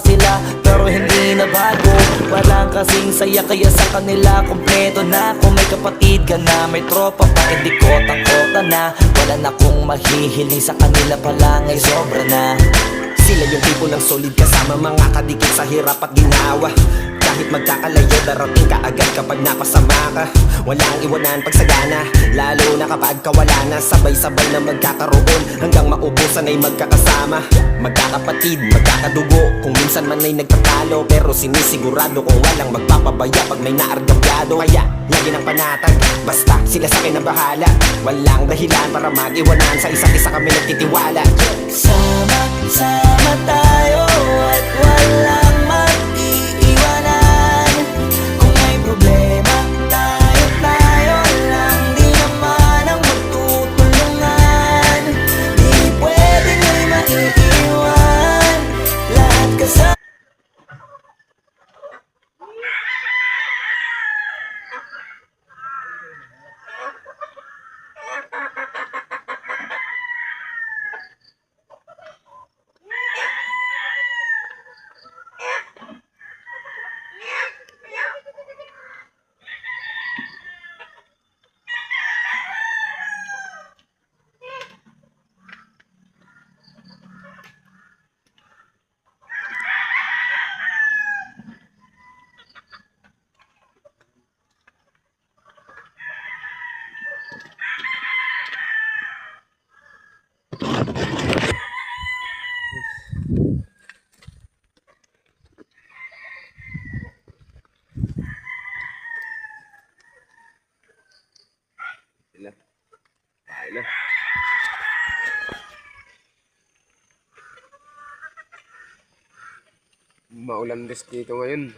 sila pero hindi na bago. Walang kasing saya kaya sa kanila kompleto na. Kung may kapatid ka na, may tropa pa, hindi kotang-kota na. Wala na kong mahihiling sa kanila pa lang ay sobra na. Sila yung tipo ng solid kasama mga kadikit sa hirap at ginawa. Kahit magkakalayo, darating ka agad kapag napasama ka. Walang iwanan pagsagana, lalo na kapag kawala na. Sabay-sabay na magkakaroon hanggang maubusan ay magkakasama. Magkakapatid, magkakadugo, kung minsan man ay nagtatalo, pero sinisigurado kung walang magpapabaya pag may naargabyado. Kaya lagi ng panatag, basta sila sa akin ang bahala. Walang dahilan para mag-iwanan, sa isa't isa kami nagtitiwala. Sama tayo at walang mag-iiwanan. Kung may problema, tayo lang, di naman ang magtutulungan. Di pwedeng may maiiwan, lahat kasama. Sila, tayo na. Maulan des dito ngayon.